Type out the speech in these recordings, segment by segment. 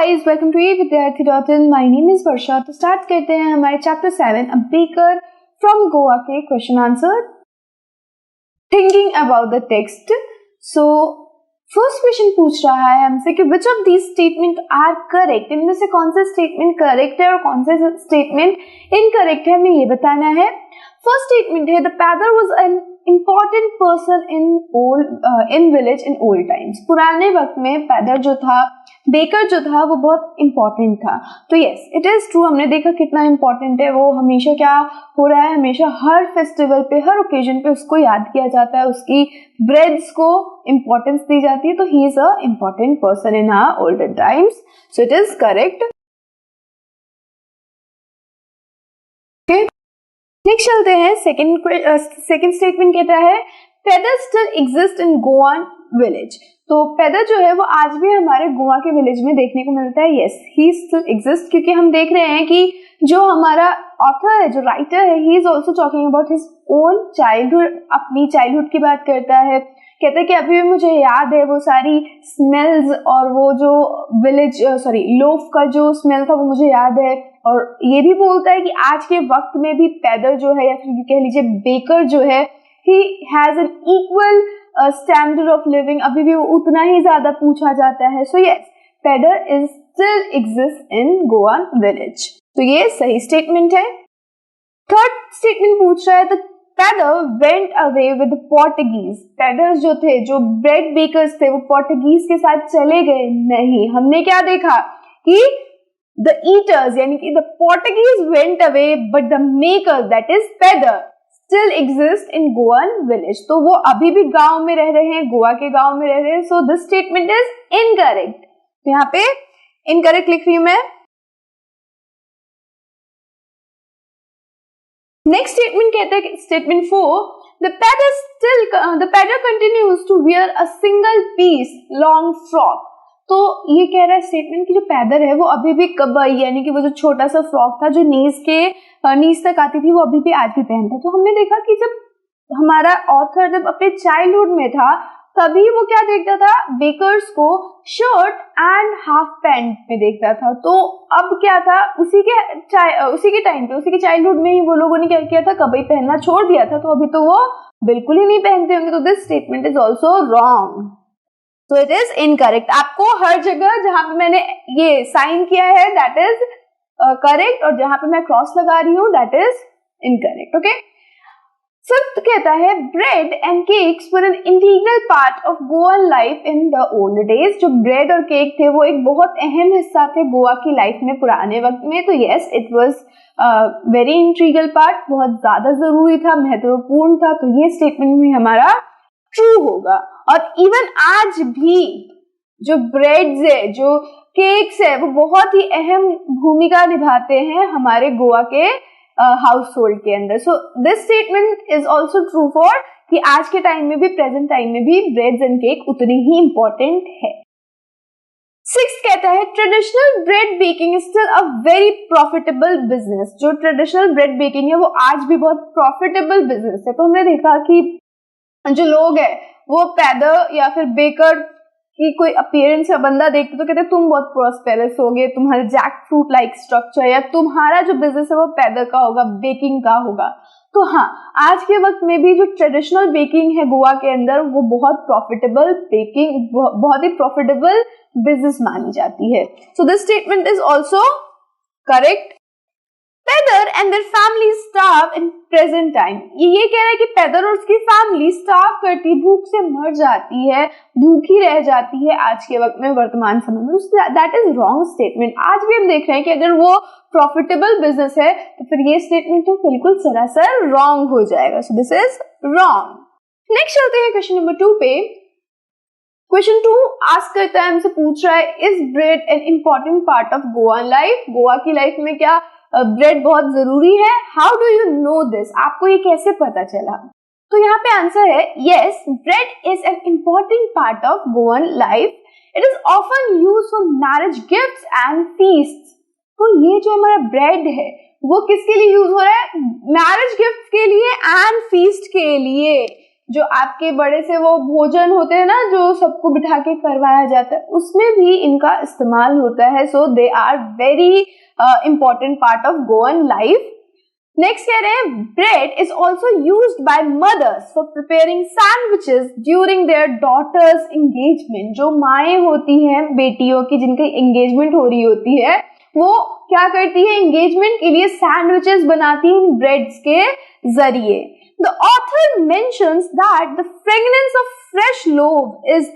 guys, welcome to evidyarthi.in. My name is Varsha. तो start करते हैं हमारे chapter 7 a baker from Goa के question answer thinking about the text. So first question पूछ रहा है हमसे कि which of these statement are correct. इनमें से कौन सा स्टेटमेंट करेक्ट है और कौन सा स्टेटमेंट इनकरेक्ट है, हमें ये बताना है. फर्स्ट स्टेटमेंट है the pader was an important person in village in old times. पुराने वक्त में पैदर जो था, बेकर जो था, वो बहुत इम्पोर्टेंट था. तो यस, इट इज ट्रू. हमने देखा कितना इम्पोर्टेंट है वो. हमेशा क्या हो रहा है, हमेशा हर फेस्टिवल पे, हर ओकेजन पे उसको याद किया जाता है, उसकी ब्रेड्स को इम्पोर्टेंस दी जाती है. तो he is a important person in our older times. So it is correct. Next चलते हैं. सेकंड स्टेटमेंट कहता है pader still exist in Goan village. तो पैदर जो है वो आज भी हमारे गोवा के विलेज में देखने को मिलता है. यस, ही स्टिल एग्जिस्ट, क्योंकि हम देख रहे हैं कि जो हमारा ऑथर है, जो राइटर है, he is also talking about his own childhood. अपनी चाइल्डहुड की बात करता है. कहता है कि अभी भी मुझे याद है वो सारी स्मेल्स और वो जो विलेज लोफ का जो स्मेल था वो मुझे याद है. और ये भी बोलता है कि आज के वक्त में भी पैदर जो है, या फिर कह लीजिए बेकर जो है, he has an equal standard of living. अभी भी वो उतना ही ज्यादा पूछा जाता है. So yes, pader is still exist in Goa village. तो ये सही स्टेटमेंट है. थर्ड स्टेटमेंट पूछ रहा है the pader went away with Portuguese. Paders जो थे, जो ब्रेड बेकर्स थे, वो पोर्टुगीज के साथ चले गए नहीं. हमने क्या देखा कि the eaters यानी कि the Portuguese went away but the makers, that is पैदर, still exist in Goan village. तो वो अभी भी गांव में रह रहे हैं, गोवा के गांव में रह रहे हैं. So this statement is incorrect. तो यहाँ पे incorrect लिख रही हूं मैं. नेक्स्ट स्टेटमेंट कहता है, statement 4, the पैदर continues to wear a single piece long frock. तो ये कह रहा है स्टेटमेंट कि जो पैदर है वो अभी भी कबई यानी कि वो जो छोटा सा फ्रॉक था जो नीज तक आती थी, वो अभी भी आज भी पहनता है. तो हमने देखा कि जब हमारा ऑथर जब अपने चाइल्डहुड में था तभी वो क्या देखता था, बेकर्स को शर्ट एंड हाफ पैंट में देखता था. तो अब क्या था, उसी के टाइम पे, उसी के चाइल्डहुड में ही वो लोगों ने क्या किया था, कबई पहनना छोड़ दिया था. तो अभी तो वो बिल्कुल ही नहीं पहनते होंगे. तो this statement is also wrong. So it is incorrect. आपको हर जगह जहां पे मैंने ये साइन किया है दैट इज करेक्ट, और जहां पे मैं क्रॉस लगा रही हूँ that is incorrect. Okay. Fifth कहता है bread and cakes were an integral part of Goan life in the old days. जो ब्रेड और केक थे वो एक बहुत अहम हिस्सा थे गोवा की लाइफ में पुराने वक्त में. तो yes, it was very integral part, बहुत ज्यादा जरूरी था, महत्वपूर्ण था. तो ये स्टेटमेंट भी हमारा ट्रू होगा. और इवन आज भी जो ब्रेड्स है, जो केक्स है, वो बहुत ही अहम भूमिका निभाते हैं हमारे गोवा के हाउस होल्ड के अंदर. सो this statement is also true for कि आज के टाइम में भी, प्रेजेंट टाइम में भी ब्रेड्स एंड केक उतने ही इंपॉर्टेंट है. सिक्स्थ कहता है traditional bread baking is still a very profitable business. जो ट्रेडिशनल ब्रेड बेकिंग है वो आज भी बहुत प्रॉफिटेबल बिजनेस है. तो हमने देखा कि जो लोग है वो पैदर या फिर बेकर की कोई अपीयरेंस या बंदा देखते तो कहते तुम बहुत प्रॉस्पेरस होगे, तुम्हारा जैक फ्रूट लाइक स्ट्रक्चर, या तुम्हारा जो बिजनेस है वो पैदर का होगा, बेकिंग का होगा. तो हाँ, आज के वक्त में भी जो ट्रेडिशनल बेकिंग है गोवा के अंदर वो बहुत प्रॉफिटेबल बेकिंग, बहुत ही प्रॉफिटेबल बिजनेस मानी जाती है. So this statement is also correct. Pader and their family starve in present time. ये कह रहा है कि पैदर और उसकी फैमिली स्टार्व करती, भूख से मर जाती है, भूखी रह जाती है आज के वक्त में, वर्तमान समय में. That is wrong statement. आज भी हम देख रहे हैं कि अगर वो प्रॉफिटेबल बिजनेस है तो फिर ये स्टेटमेंट तो बिल्कुल सरासर रॉन्ग हो जाएगा. सो दिस इज रॉन्ग. नेक्स्ट चलते हैं क्वेश्चन नंबर 2 पे. क्वेश्चन 2 आस्क करता है, हमसे पूछ रहा है is bread N important part of Goa life. Goa की लाइफ में क्या ब्रेड बहुत जरूरी है? How do you know this? आपको ये कैसे पता चला? तो यहाँ पे आंसर है yes, bread is an important part of Goan life. It is often used for marriage gifts and feasts. तो ये जो हमारा ब्रेड है वो किसके लिए यूज हो रहा है? मैरिज गिफ्ट के लिए एंड फीस्ट के लिए. जो आपके बड़े से वो भोजन होते हैं ना, जो सबको बिठा के करवाया जाता है, उसमें भी इनका इस्तेमाल होता है. So they are very important part of Goan life. Next कह रहे हैं bread is also used by mothers for preparing sandwiches during their daughters engagement. जो माएँ होती हैं बेटियों की, जिनकी एंगेजमेंट हो रही होती है, वो क्या करती है, एंगेजमेंट के लिए सैंडविचेस बनाती हैं ब्रेड्स के जरिए. The author mentions that the fragrance of fresh loaf is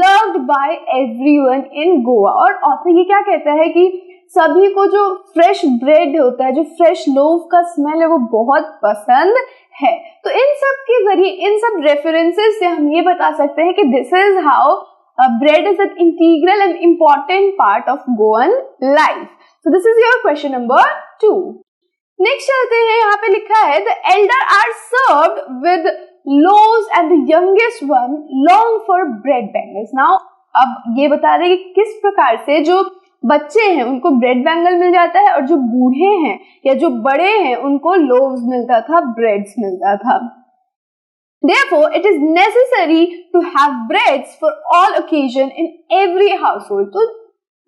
loved by everyone in Goa. और author ये क्या कहता है कि सभी को जो फ्रेश ब्रेड होता है, जो फ्रेश लोफ का स्मेल है, वो बहुत पसंद है. तो इन सब के जरिए, इन सब रेफरेंसेस से हम ये बता सकते हैं कि this is how bread is an integral and important part of Goan life. So this is your question number 2. Next चलते हैं, यहाँ पे लिखा है the elder are served with loaves and the youngest one long for bread bangles. Now अब ये बता रहे हैं कि किस प्रकार से जो बच्चे हैं उनको ब्रेड बैंगल मिल जाता है, और जो बूढ़े हैं या जो बड़े हैं उनको लोव्स मिलता था, ब्रेड्स मिलता था. Therefore, it is necessary to have breads for all occasion in every household. तो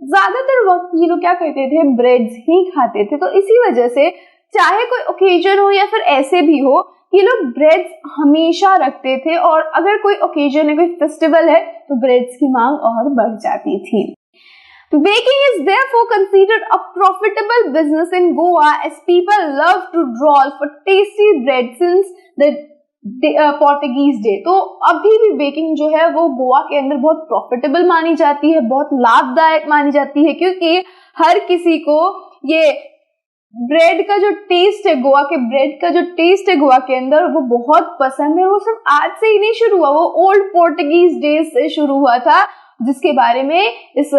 ज्यादातर वक्त ये लोग क्या करते थे, ब्रेड्स ही खाते थे. तो इसी वजह से चाहे कोई ओकेजन हो या फिर ऐसे भी हो, ये लोग ब्रेड्स हमेशा रखते थे. और अगर कोई ओकेजन है, कोई फेस्टिवल है, तो ब्रेड्स की मांग और बढ़ जाती थी. Baking is therefore considered a profitable business in Goa as people love to draw for tasty bread since the Portuguese day. तो अभी भी बेकिंग जो है वो गोवा के अंदर बहुत प्रॉफिटेबल मानी जाती है, बहुत लाभदायक मानी जाती है, क्योंकि हर किसी को ये ब्रेड का जो टेस्ट है, गोवा के ब्रेड का जो टेस्ट है गोवा के अंदर, वो बहुत पसंद है. वो सिर्फ आज से ही नहीं शुरू हुआ, वो ओल्ड पोर्टुगीज डेज से शुरू हुआ था, जिसके बारे में इस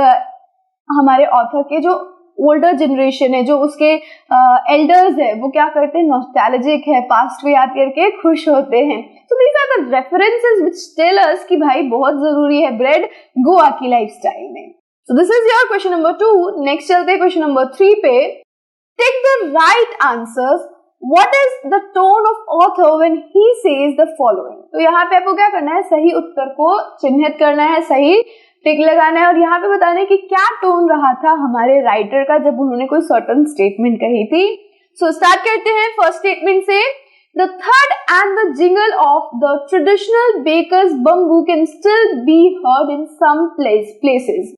हमारे ऑथर के जो ओल्डर जनरेशन है, जो उसके एल्डर्स है, वो क्या करते हैं, नॉस्टैल्जिक है, पास्ट को याद करके खुश होते हैं. तो these are the references which tell us कि भाई बहुत जरूरी है ब्रेड गोवा की लाइफस्टाइल में. So this is your question number 2. Next चलते हैं क्वेश्चन नंबर 3 पे. Take the right answers. What is the tone of author when he says the following. तो यहाँ पे आपको क्या करना है, सही उत्तर को चिन्हित करना है, सही टिक लगाना है, और यहाँ पे बताना है कि क्या टोन रहा था हमारे राइटर का जब उन्होंने कोई सर्टेन स्टेटमेंट कही थी. सो स्टार्ट करते हैं फर्स्ट स्टेटमेंट से. द थर्ड and the jingle of the traditional bakers bamboo can still be heard in some places.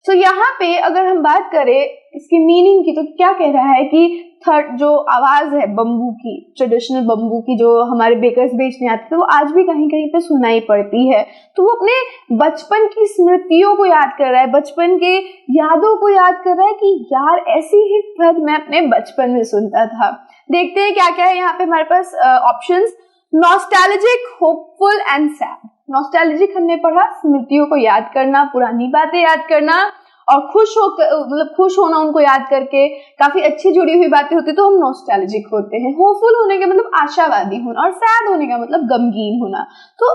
तो यहाँ पे अगर हम बात करें इसकी मीनिंग की, तो क्या कह रहा है कि थर्ड जो आवाज है बम्बू की, ट्रेडिशनल बम्बू की, जो हमारे बेकर्स बेचने आते थे, वो आज भी कहीं कहीं पे सुनाई पड़ती है. तो वो अपने बचपन की स्मृतियों को याद कर रहा है, बचपन के यादों को याद कर रहा है कि यार ऐसी ही पद मैं अपने बचपन में सुनता था. देखते हैं क्या क्या है यहाँ पे हमारे पास options. Nostalgic, hopeful and sad. Nostalgic हमने पढ़ा, स्मृतियों को याद करना, पुरानी बातें याद करना, और खुश होना उनको याद करके, काफी अच्छी जुड़ी हुई बातें होती तो हम नॉस्टैल्जिक होते हैं. होपफुल होने का मतलब आशावादी होना, और सैड होने का मतलब गमगीन होना. तो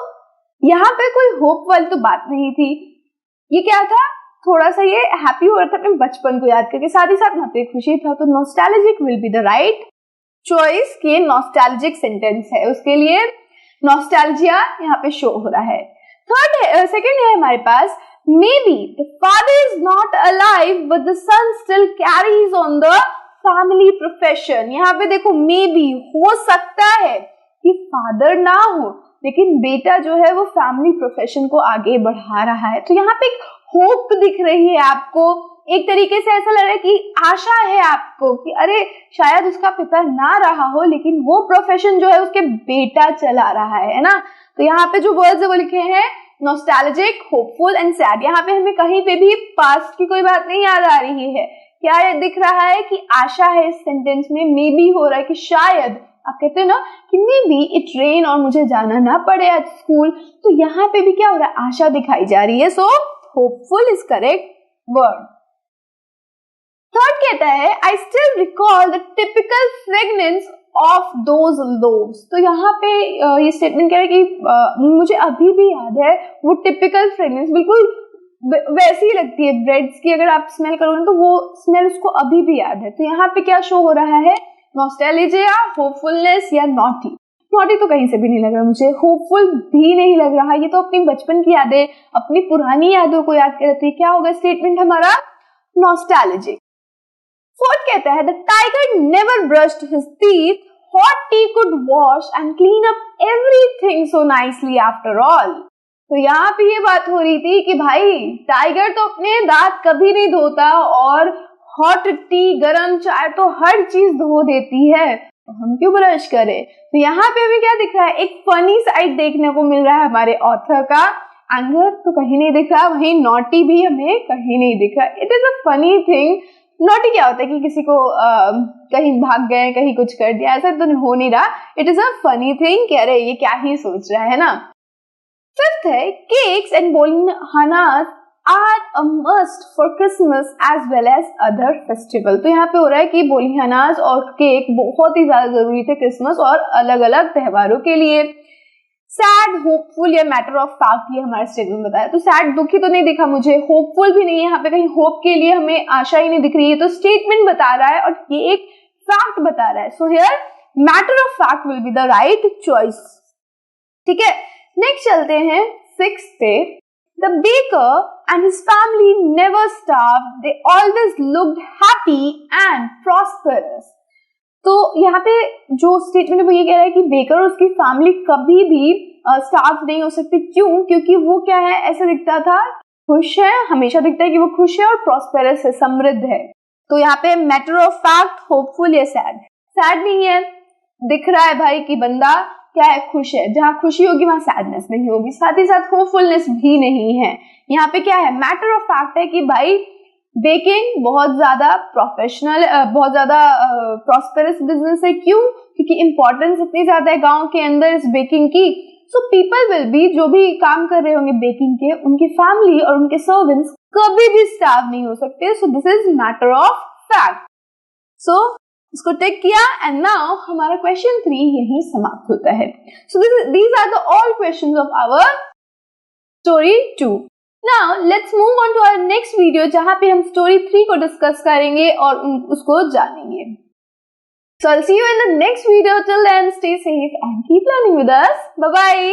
यहाँ पे कोई होप वाली तो बात नहीं थी, ये क्या था, थोड़ा सा ये हैप्पी हो रहा था अपने बचपन को याद करके, साथ ही साथ वहां पे खुशी था. तो nostalgic will be the right choice कि नॉस्टैल्जिक सेंटेंस है, उसके लिए नॉस्टैल्जिया यहाँ पे शो हो रहा है. सेकंड है हमारे पास, maybe the father is not alive but the son still carries on the family profession. यहाँ पे देखो maybe, हो सकता है कि फादर ना हो लेकिन बेटा जो है वो फैमिली प्रोफेशन को आगे बढ़ा रहा है. तो यहाँ पे एक होप दिख रही है आपको, एक तरीके से ऐसा लग रहा है कि आशा है आपको कि अरे शायद उसका पिता ना रहा हो लेकिन वो प्रोफेशन जो है उसके बेटा चला रहा है ना. तो यहाँ पे जो वर्ड्स है वो लिखे हैं नॉस्टैल्जिक, होपफुल एंड सैड. यहाँ पे हमें कहीं पे भी पास्ट की कोई बात नहीं याद आ रही है. क्या दिख रहा है कि आशा है इस सेंटेंस में, मे बी हो रहा है कि शायद, आप कहते हो ना कि मे बी इट रेन और मुझे जाना ना पड़े आज स्कूल, तो यहाँ पे भी क्या हो रहा है, आशा दिखाई जा रही है. सो hopeful is correct word. Third कहता है I still recall the typical fragrance of those loaves. तो यहाँ पे ये स्टेटमेंट कह रहा है कि मुझे अभी भी याद है वो टिपिकल फ्रेग्रेंस, बिल्कुल वैसी ही लगती है ब्रेड्स की, अगर आप स्मेल करोगे तो वो स्मेल उसको अभी भी याद है. तो यहाँ पे क्या शो हो रहा है, नॉस्टैल्जिया, होपफुलनेस या नॉटी. नॉटी तो कहीं से भी नहीं लग रहा मुझे, होपफुल भी नहीं लग रहा, ये तो अपनी बचपन की यादें, अपनी पुरानी यादों को याद करती है। क्या होगा स्टेटमेंट हमारा? नॉस्टैल्जिक। फोर्थ कहता है the tiger never brushed his teeth, hot tea could wash and clean up everything so nicely after all। तो यहाँ पे ये बात हो रही थी कि भाई टाइगर तो अपने दांत कभी नहीं धोता और हॉट टी, गरम चाय तो हर चीज धो देती है, तो हम क्यों ब्रश करें? तो यहाँ पे हमें क्या दिख रहा है? एक फनी साइड देखने को मिल रहा है हमारे ऑथर का। एंगर तो कहीं नहीं दिख रहा, वहीं नॉटी भी हमें कहीं नहीं दिख रहा। It is a funny thing. Naughty क्या होता है कि किसी को कहीं भाग गए, कहीं कुछ कर दिया, ऐसा तो हो नहीं रहा। It is a funny thing कि अरे ये क्या ही सोच रहा है ना। फिफ्थ है cakes and bolinhas are a must for Christmas as well as other festival. तो यहाँ पे हो रहा है कि बोलिहानास और केक बहुत ही ज्यादा जरूरी थे क्रिसमस और अलग अलग त्योहारों के लिए। सैड, होपफुल या मैटर ऑफ फैक्ट, ये हमारा स्टेटमेंट बताया। तो सैड, दुखी तो नहीं दिखा मुझे, होपफुल भी नहीं है, यहाँ पे कहीं होप के लिए हमें आशा ही नहीं दिख रही है। तो स्टेटमेंट बता रहा है और ये एक फैक्ट बता रहा है। So here matter of fact will be the right choice. ठीक है, नेक्स्ट चलते हैं सिक्स्थ पे। The baker and his family never starved, they always looked happy and prosperous. तो यहाँ पे जो स्टेटमेंट है वो ये कह रहा है कि बेकर और उसकी फैमिली कभी भी स्टार्व नहीं हो सकती। क्यों? क्योंकि वो क्या है, ऐसा दिखता था, खुश है, हमेशा दिखता है कि वो खुश है और प्रॉस्पेरस है, समृद्ध है। तो यहाँ पे मैटर ऑफ फैक्ट, होपफुल या सैड? सैड नहीं है, दिख रहा है भाई कि बंदा क्या है, खुश है। जहाँ खुशी होगी वहां सैडनेस नहीं होगी, साथ ही साथ होपफुलनेस भी नहीं है। यहाँ पे क्या है, मैटर ऑफ फैक्ट है कि भाई बेकिंग बहुत ज्यादा प्रोफेशनल, बहुत ज्यादा प्रॉस्पेरस बिजनेस है। क्यों? क्योंकि इंपॉर्टेंस इतनी ज्यादा है गांव के अंदर इस बेकिंग की। सो पीपल विल बी, जो भी काम कर रहे होंगे बेकिंग के, उनकी फैमिली और उनके सर्वेंट्स कभी भी स्टार्व नहीं हो सकते। So this is matter of fact. So इसको टिक किया एंड नाउ हमारा क्वेश्चन 3 यही समाप्त होता है। So these are the all questions of our story 2। Now let's move on to our next video जहाँ पे हम स्टोरी 3 को डिस्कस करेंगे और उसको जानेंगे। So I'll see you in the next video. Till then, stay safe and keep learning with us. Bye bye.